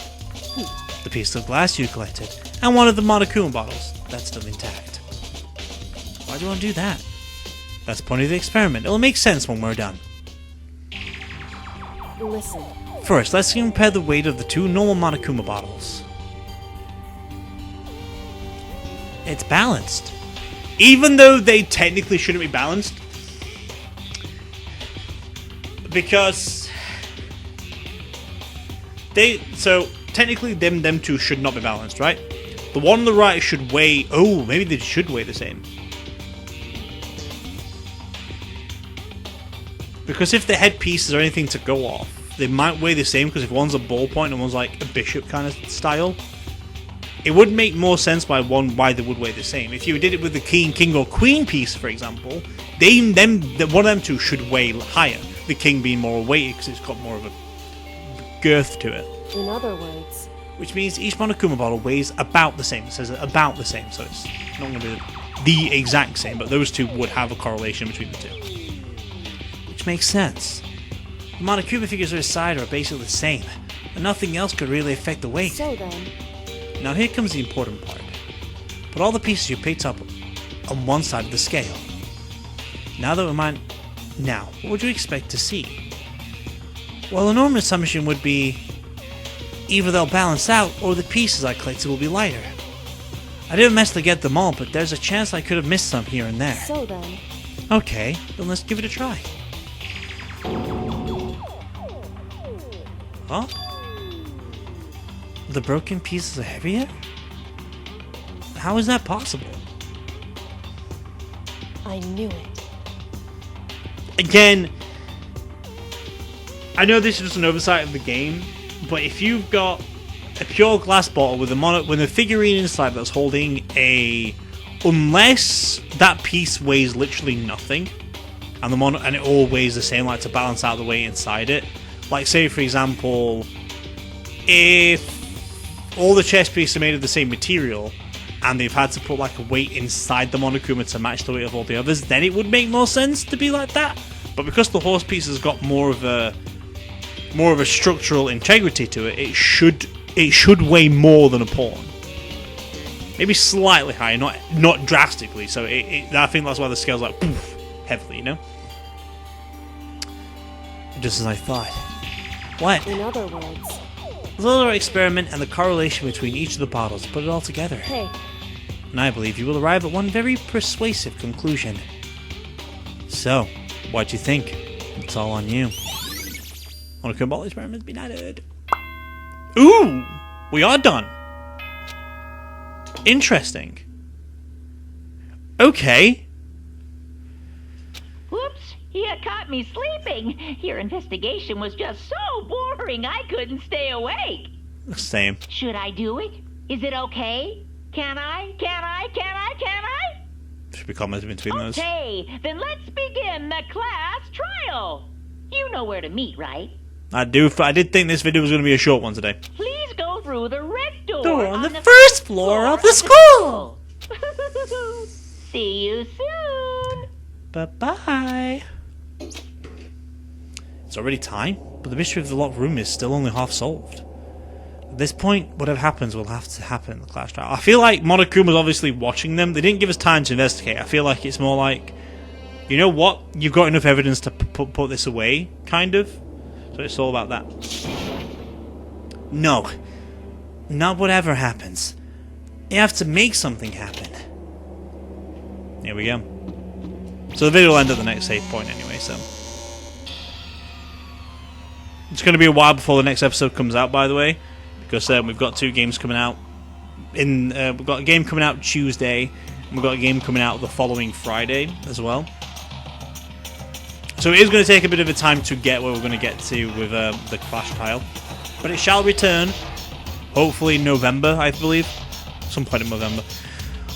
[SPEAKER 1] The piece of glass you collected, and one of the Monokuma bottles. That's still intact. Why do you want to do that? That's the point of the experiment. It'll make sense when we're done.
[SPEAKER 3] Listen.
[SPEAKER 1] First, let's compare the weight of the 2 normal Monokuma bottles. it's balanced. Even though they technically shouldn't be balanced. Because technically them two should not be balanced, right? The one on the right should weigh, oh, maybe they should weigh the same. Because if the headpieces or anything to go off, they might weigh the same, because if one's a ballpoint and one's like a bishop kind of style, it would make more sense why they would weigh the same. If you did it with the king or queen piece, for example, one of them two should weigh higher. The king being more weighty because it's got more of a girth to it.
[SPEAKER 3] In other words,
[SPEAKER 1] Which means each Monokuma bottle weighs about the same. It says about the same, so it's not going to be the exact same, but those two would have a correlation between the two. Which makes sense. The Monokuma figures on his side are basically the same, and nothing else could really affect the weight.
[SPEAKER 3] so then,
[SPEAKER 1] Now here comes the important part. Put all the pieces you picked up on one side of the scale. Now, what would you expect to see? Well, a normal assumption would be either they'll balance out or the pieces I collected will be lighter. I didn't mess to get them all, but there's a chance I could have missed some here and there.
[SPEAKER 3] so then,
[SPEAKER 1] Okay, then let's give it a try. Huh? The broken pieces are heavier? How is that possible?
[SPEAKER 3] I knew it.
[SPEAKER 1] Again, I know this is just an oversight of the game, but if you've got a pure glass bottle with a figurine inside that's holding unless that piece weighs literally nothing, and it all weighs the same, like to balance out the weight inside it. Like, say for example, if all the chest pieces are made of the same material, and they've had to put like a weight inside the Monokuma to match the weight of all the others, then it would make more sense to be like that. But because the horse piece has got more of a structural integrity to it, it should weigh more than a pawn. Maybe slightly higher, not drastically. So I think that's why the scale's like poof, heavily, you know. Just as I thought. What?
[SPEAKER 3] In other words,
[SPEAKER 1] The little experiment and the correlation between each of the bottles, put it all together.
[SPEAKER 3] hey,
[SPEAKER 1] And I believe you will arrive at one very persuasive conclusion. So, what'd you think? It's all on you. Monokuma bottle experiment be added. Ooh! We are done. Interesting. Okay.
[SPEAKER 7] Whoops, you caught me sleeping. Your investigation was just so boring I couldn't stay awake.
[SPEAKER 1] Same.
[SPEAKER 7] Should I do it? Is it okay? Can I?
[SPEAKER 1] Should be comments between those.
[SPEAKER 7] Okay, then let's begin the class trial. You know where to meet, right?
[SPEAKER 1] I did think this video was going to be a short one today.
[SPEAKER 7] Please go through the red door,
[SPEAKER 1] Door on the first floor of the school.
[SPEAKER 7] See you soon.
[SPEAKER 1] Bye-bye. It's already time, but the mystery of the locked room is still only half solved. At this point, whatever happens will have to happen in the class trial. I feel like Monokuma's obviously watching them. They didn't give us time to investigate. I feel like it's more like, you know what? You've got enough evidence to put this away, kind of. So it's all about that. No. Not whatever happens. You have to make something happen. Here we go. So the video will end at the next save point anyway, so. It's going to be a while before the next episode comes out, by the way. Because we've got 2 games coming out. We've got a game coming out Tuesday, and we've got a game coming out the following Friday as well. So it is going to take a bit of a time to get where we're going to get to with the Clash tile. But it shall return, hopefully in November, I believe. Some point in November.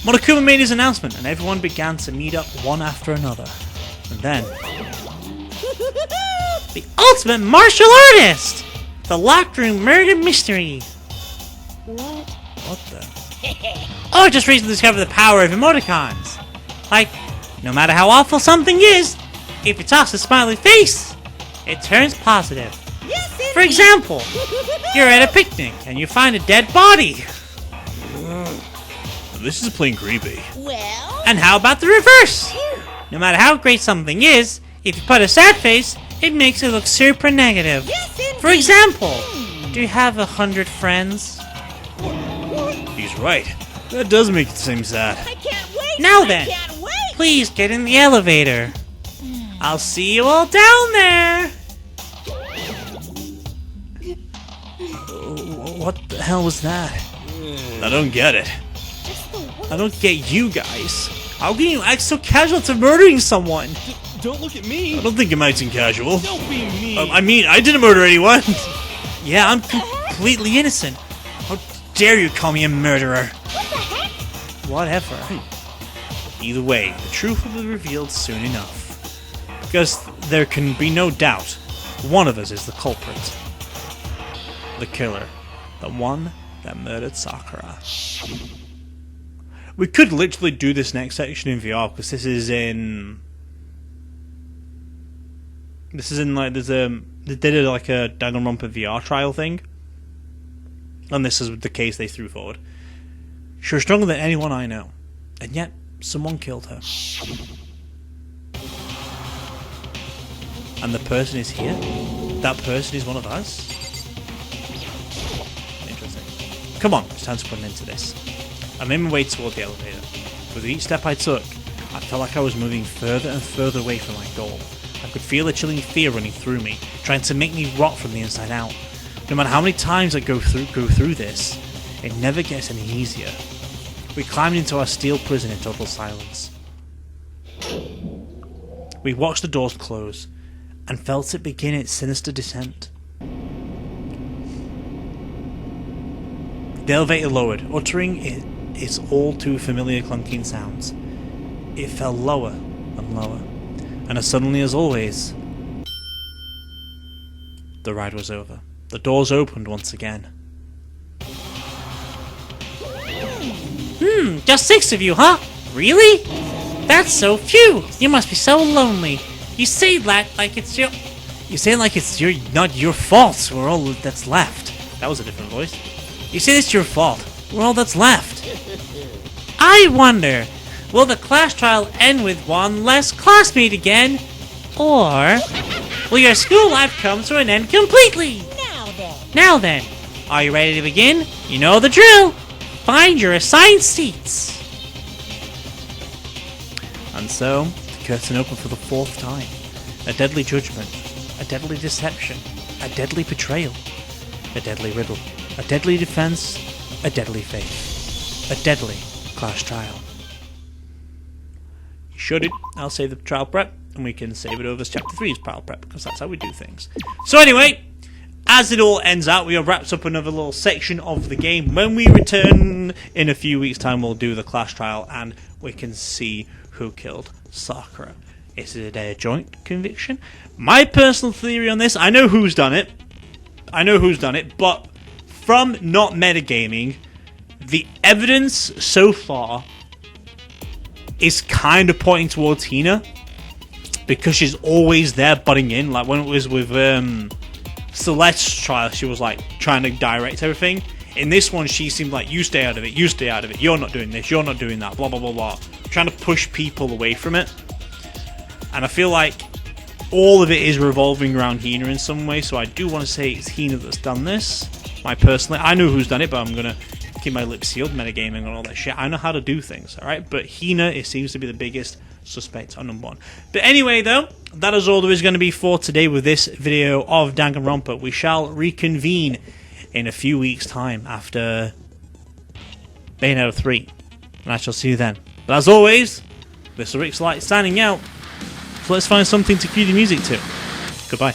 [SPEAKER 1] Monokuma made his announcement, and everyone began to meet up one after another. And then... the ultimate martial artist! The locked room murder mystery!
[SPEAKER 3] what?
[SPEAKER 1] What the? Oh, I just recently discovered the power of emoticons! Like, no matter how awful something is, if you toss a smiley face, it turns positive. For example, you're at a picnic and you find a dead body. This is plain creepy.
[SPEAKER 8] Well,
[SPEAKER 1] And how about the reverse? No matter how great something is, if you put a sad face, it makes it look super negative. For example, do you have 100 friends? He's right. That does make it seem sad.
[SPEAKER 8] I can't wait!
[SPEAKER 1] Now then,
[SPEAKER 8] I can't wait!
[SPEAKER 1] please get in the elevator. I'll see you all down there. What the hell was that? I don't get it. I don't get you guys. How can you act so casual to murdering someone?
[SPEAKER 6] Don't look at me.
[SPEAKER 1] I don't think I'm acting casual.
[SPEAKER 6] Don't be mean.
[SPEAKER 1] I mean, I didn't murder anyone. Yeah, I'm completely innocent. How dare you call me a murderer?
[SPEAKER 8] What the heck?
[SPEAKER 1] Whatever. Either way, the truth will be revealed soon enough. Because there can be no doubt, one of us is the culprit. The killer. The one that murdered Sakura. We could literally do this next section in VR, because this is in like, they did like a Danganronpa VR trial thing. And this is the case they threw forward. She was stronger than anyone I know. And yet, someone killed her. And the person is here? That person is one of us? Interesting. Come on, it's time to put an end to this. I made my way toward the elevator. With each step I took, I felt like I was moving further and further away from my goal. I could feel a chilling fear running through me, trying to make me rot from the inside out. No matter how many times I go through this, it never gets any easier. We climbed into our steel prison in total silence. We watched the doors close, and felt it begin its sinister descent. The elevator lowered, uttering its all too familiar clunking sounds. It fell lower and lower, and as suddenly as always, the ride was over. The doors opened once again. Just 6 of you, huh? Really? That's so few. You must be so lonely. You say that like it's your... You say it like it's not your fault. We're all that's left. That was a different voice. You say it's your fault. We're all that's left. I wonder, will the class trial end with one less classmate again? Or will your school life come to an end completely? Now then, are you ready to begin? You know the drill. Find your assigned seats. And so, the curtain opened for the 4th time. A deadly judgment, a deadly deception, a deadly betrayal, a deadly riddle, a deadly defense, a deadly faith, a deadly class trial. You shut it, I'll save the trial prep, and we can save it over as Chapter 3's trial prep, because that's how we do things. So anyway, as it all ends out, we have wrapped up another little section of the game. When we return in a few weeks' time, we'll do the class trial, and we can see who killed Sakura. Is it a joint conviction? My personal theory on this, I know who's done it, but from not metagaming, the evidence so far is kind of pointing towards Hina, because she's always there butting in. Like when it was with Celeste's trial, she was like trying to direct everything. In this one, she seemed like, you stay out of it, you stay out of it, you're not doing this, you're not doing that, blah blah blah blah, trying to push people away from it. And I feel like all of it is revolving around Hina in some way, so I do want to say it's Hina that's done this. I know who's done it, but I'm gonna keep my lips sealed, metagaming and all that shit. I know how to do things, alright? But Hina, it seems to be the biggest suspect on number 1. But anyway, though, that is all there is going to be for today with this video of Danganronpa. We shall reconvene in a few weeks' time after Bayonetta 3. And I shall see you then. But as always, this is Rixxalight signing out. So let's find something to cue the music to. Goodbye.